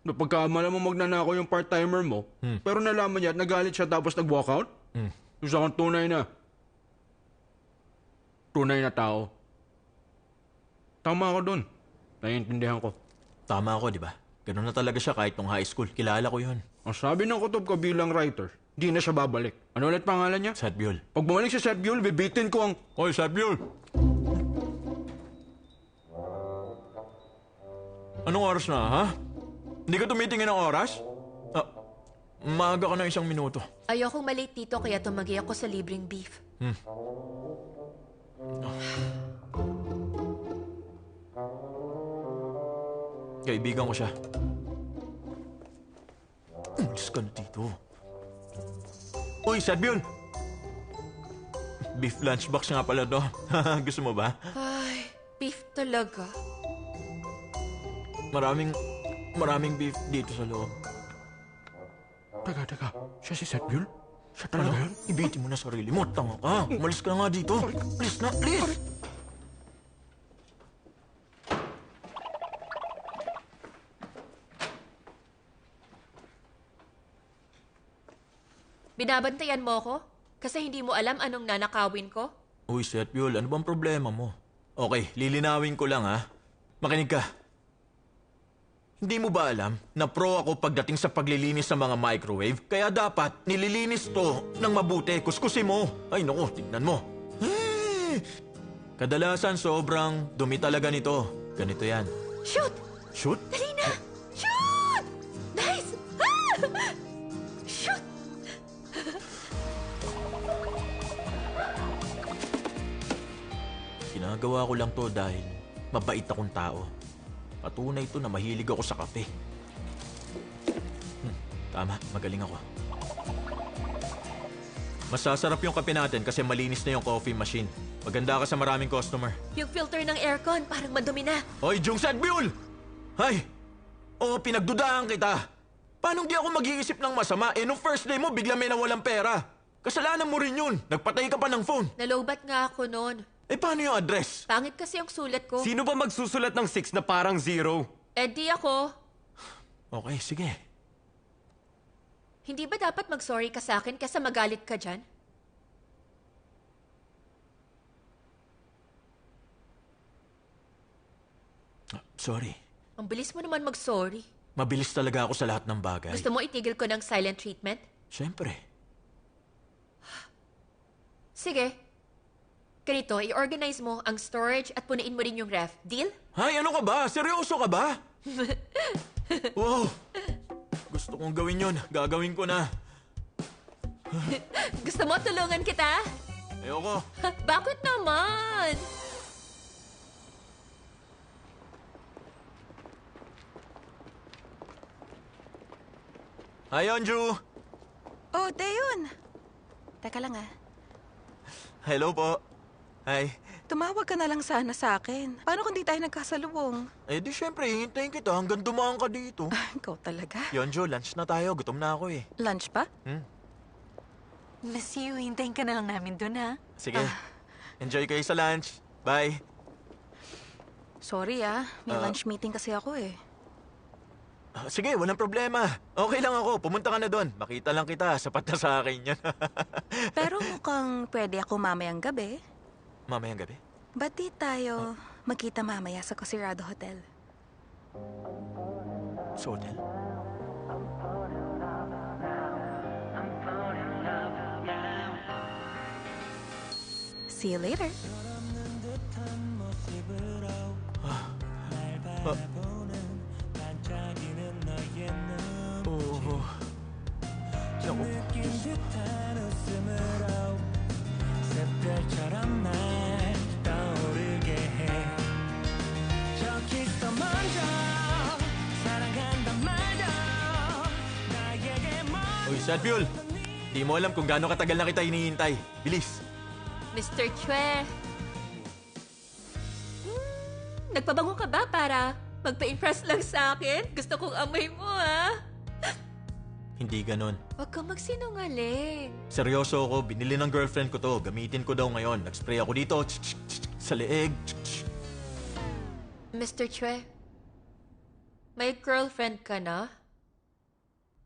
Napagkamala mo magnanakaw yung part-timer mo, pero nalaman niya at nagalit siya tapos nag-walkout? Isa kang tunay na tao. Tama ako dun. Naiintindihan ko. Tama ako, di ba? Ganun na talaga siya kahit nung high school. Kilala ko yun. Ang sabi ng kutob ko bilang writer, di na siya babalik. Ano ulit pangalan niya? Seth Buell. Pag bumalik si Seth Buell, bibitin ko ang... Hoy, Seth Buell! Anong oras na, ha? Hindi ka tumitingin ng oras? Maaga ka na 1 minuto. Ayokong malate dito kaya tumagi ako sa libreng beef. Kaibigan ko siya. Umalis ka na dito. Uy, Seth Buell! Beef lunchbox nga pala to. Gusto mo ba? Ay, beef talaga. Maraming beef dito sa loob. Teka. Siya si Seth Buell? Siya talaga yun? Ibitin mo na sarili mo. Tanga ka. Umalis ka nga dito. Please na, please! Binabantayan mo ko? Kasi hindi mo alam anong nanakawin ko? Uy, Seth Buell, ano bang problema mo? Okay, lilinawin ko lang, ha? Makinig ka. Hindi mo ba alam na pro ako pagdating sa paglilinis sa mga microwave? Kaya dapat nililinis to ng mabuti. Kuskusin mo. Ay, naku, tignan mo. Kadalasan sobrang dumi talaga nito. Ganito yan. Shoot! Shoot? Dali na! Shoot! Nice! Ah! Shoot! Ginagawa ko lang to dahil mabait akong tao. Patunay ito na mahilig ako sa kape. Tama, magaling ako. Masasarap yung kape natin kasi malinis na yung coffee machine. Maganda ka sa maraming customer. Yung filter ng aircon, parang madumi na. Hoy, Jung Seth Buell! Hay! Oo, pinagdudahan kita. Paano di ako mag-iisip ng masama? Nung first day mo, bigla may nawalang pera. Kasalanan mo rin yun. Nagpatay ka pa ng phone. Nalobat nga ako noon. Paano yung address? Pangit kasi yung sulat ko. Sino ba magsusulat ng 6 na parang 0? Di ako. Okay, sige. Hindi ba dapat mag-sorry ka sa akin kaysa magalit ka dyan? Sorry. Ang bilis mo naman mag-sorry. Mabilis talaga ako sa lahat ng bagay. Gusto mo itigil ko ng silent treatment? Siyempre. Sige. Ganito, i-organize mo ang storage at punuin mo rin yung ref. Deal? Hay, ano ka ba? Seryoso ka ba? Wow! Gusto kong gawin yun. Gagawin ko na. Gusto mo tulungan kita? Ayoko. Bakit naman? Hi, Anju! Oh, Dayon. Teka lang Hello po. Hi. Tumawag ka na lang sana sa akin. Paano kung di tayo nagkasalubong? Di syempre, hihintayin kita hanggang dumaan ka dito. Ikaw talaga. Yonjo, lunch na tayo. Gutom na ako eh. Lunch pa? Miss you, hintayin ka na lang namin dun, ha? Sige. Enjoy kayo sa lunch. Bye. Sorry may lunch meeting kasi ako eh. Sige, walang problema. Okay lang ako. Pumunta ka na doon. Makita lang kita. Sapat na sa akin yan. Pero mukhang pwede ako mamayang gabi. Mamayang gabi? Ba't di tayo magkita mamaya sa Cosirado Hotel? Sa hotel? See you later. Oo. Naku. Uy, Sedbule! Di mo alam kung gaano katagal na kita hinihintay. Bilis! Mr. Chue. Nagpabango ka ba para magpa-impress lang sa akin? Gusto kong amoy mo, ha? Hindi ganon. Huwag kang magsinungaling. Seryoso ako, binili ng girlfriend ko to. Gamitin ko daw ngayon. Nag-spray ako dito, sa leeg. Mr. Chue, may girlfriend ka na?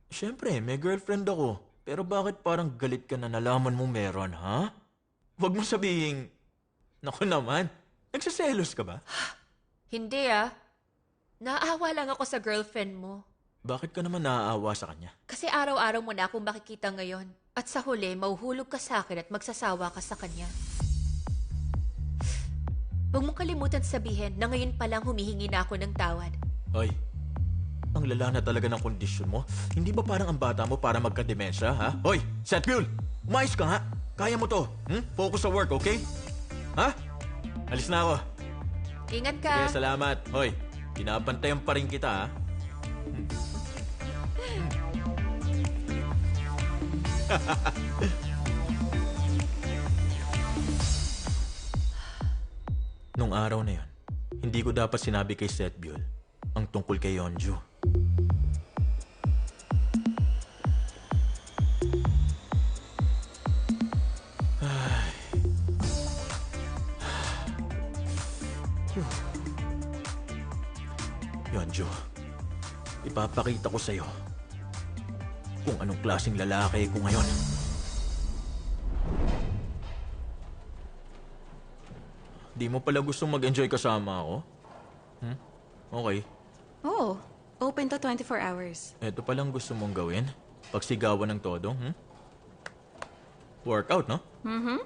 Siyempre, may girlfriend ako. Pero bakit parang galit ka na nalaman mo meron, ha? Huwag mo sabihin, naku naman, nagsiselos ka ba? Hindi, ah. Naaawa lang ako sa girlfriend mo. Bakit ka naman naaawa sa kanya? Kasi araw-araw mo na akong makikita ngayon. At sa huli, mauhulog ka sa akin at magsasawa ka sa kanya. Huwag mong kalimutan sabihin na ngayon pa lang humihingi na ako ng tawad. Hoy, ang lala na talaga ng kondisyon mo. Hindi ba parang ang bata mo para magka-demensya, ha? Hoy, Sedbule! Umayos ka nga! Kaya mo to. Focus sa work, okay? Ha? Alis na ako. Ingat ka. Kaya salamat. Hoy, pinapantayan pa rin kita, ha? Nung araw na yon, hindi ko dapat sinabi kay Sedbule ang tungkol kay Yeonju. Yeonju, ipapakita ko sa'yo kung anong klaseng lalaki ko ngayon. Di mo pala gustong mag-enjoy kasama ako? Okay. Oh, open to 24 hours. Ito palang gusto mong gawin? Pagsigawan ng todo, Workout, no? Mm-hmm.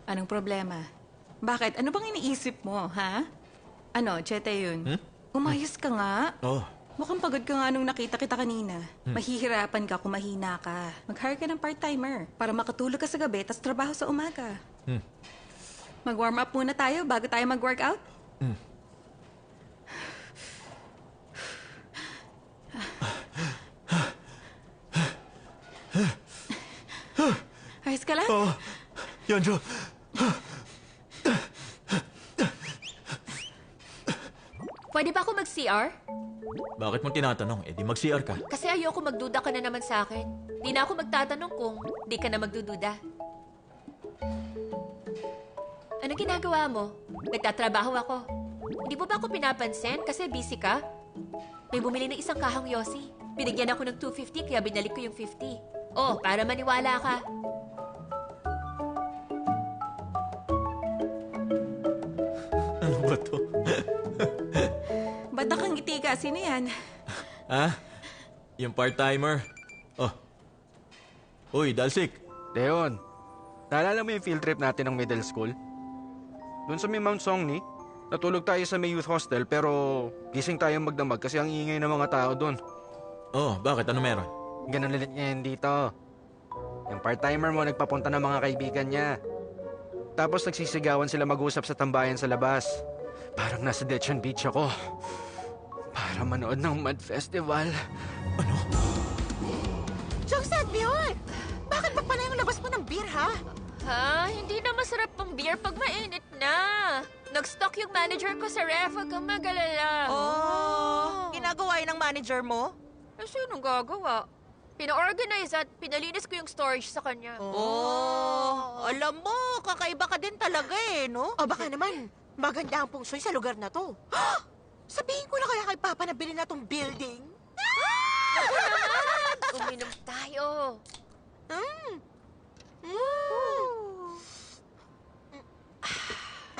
Anong problema? Bakit? Ano bang iniisip mo, ha? Ano, Chete yun? Umayos ka nga. Oh. Mukhang pagod ka nga nung nakita kita kanina. Mahihirapan ka kung mahina ka. Mag-hire ka ng part-timer para makatulog ka sa gabi tas trabaho sa umaga. Mag-warm up muna tayo bago tayo mag-workout? Ayos ka lang? Oo. Yeonju. Pwede ba ako mag-CR? Bakit mo tinatanong? Eh di mag-CR ka. Kasi ayoko magduda ka na naman sa akin. Di na ako magtatanong kung di ka na magdududa. Ano ginagawa mo? Nagtatrabaho ako. Hindi mo ba ako pinapansin kasi busy ka? May bumili ng isang kahong yosi. Binigyan ako ng 250 kaya binalik ko yung 50. Oh, para maniwala ka. Ano ba to? Ba't nakangiti ka? Sino yan? Ha? Yung part-timer. Oh. Uy, Dalsik. Leon, naalala mo yung field trip natin ng middle school? Doon sa may Mount Songni, natulog tayo sa may youth hostel pero gising tayo magdamag kasi ang ingay ng mga tao doon. Oh, bakit? Ano meron? Ganun ulit ngayon dito. Yung part-timer mo nagpapunta ng mga kaibigan niya. Tapos nagsisigawan sila mag-usap sa tambayan sa labas. Parang nasa Dechen Beach ako. Para manood ng Mud Festival. Joseph, Bion! Bakit ba pala yung labas mo ng beer, ha? Ha? Hindi na masarap ang beer pag mainit na. Nag-stock yung manager ko sa ref. Huwag kang mag-alala. Oh, ginagawa yun ng manager mo? Sinong gagawa? Pina-organize at pinalinis ko yung storage sa kanya. Oh, alam mo, kakaiba ka din talaga eh, no? O baka naman, maganda ang pungsoy sa lugar na to. Sabihin ko na kaya kay Papa na bilhin na tong building. Uminom tayo.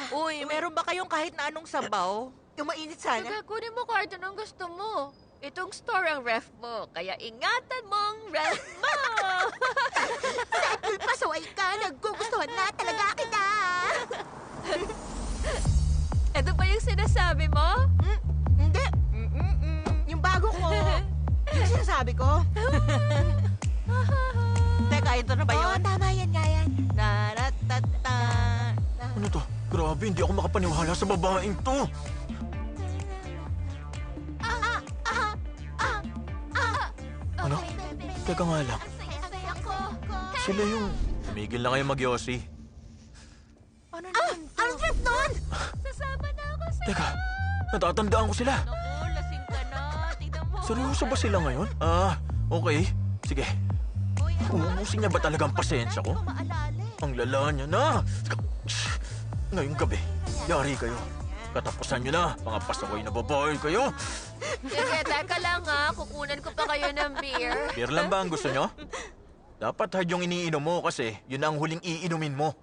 Uy, meron ba kayong kahit na anong sabaw? Yung mainit sana. Sige, kunin mo kahit anong gusto mo. Itong store ang ref mo, kaya ingatan mong ref mo! Settle, pasaway ka. Naggugustuhan na talaga kita. Ito ba yung sinasabi mo? Hindi. Yung bago ko. Yung sinasabi ko. Teka, ito na ba yun? Oo, tama yan nga yan. Taratata. Ano to? Grabe, hindi ako makapaniwala sa babaeng to. Ano? Teka nga lang. Sila yung... Tumigil na kayo mag-Yossi. Ano naman to? Ang trip nun! Sasama na ako sa'yo. Teka, natatandaan ko sila. Naku, lasing ka na. Tignan mo. Seryoso ba sila ngayon? Okay. Sige. Uubusin niya ba talagang pasensya ko? Ang lala niya na. Ngayong gabi, yari kayo. Katapusan niyo na, mga pasaway na babae kayo. Sige, teka lang ha. Kukunan ko pa kayo ng beer. Beer lang ba ang gusto niyo? Dapat hard yung iniinom mo kasi yun ang huling iinumin mo.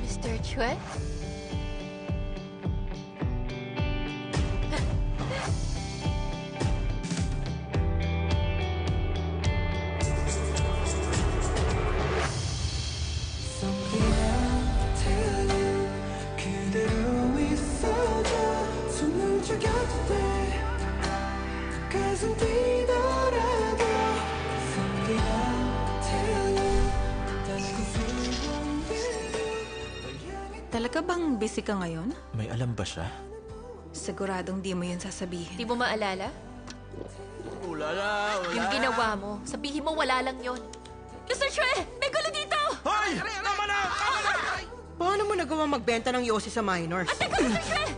Mr. Chue? Talaga bang busy ka ngayon? May alam ba siya? Siguradong di mo yun sasabihin. Di mo maalala? Wala. Yung ginawa mo, sabihin mo wala lang yon. Mr. Chue! May gulo dito! Hoy! Tama na! Paano mo nagawa magbenta ng Yossi sa minors? Teka, Mr. Chue!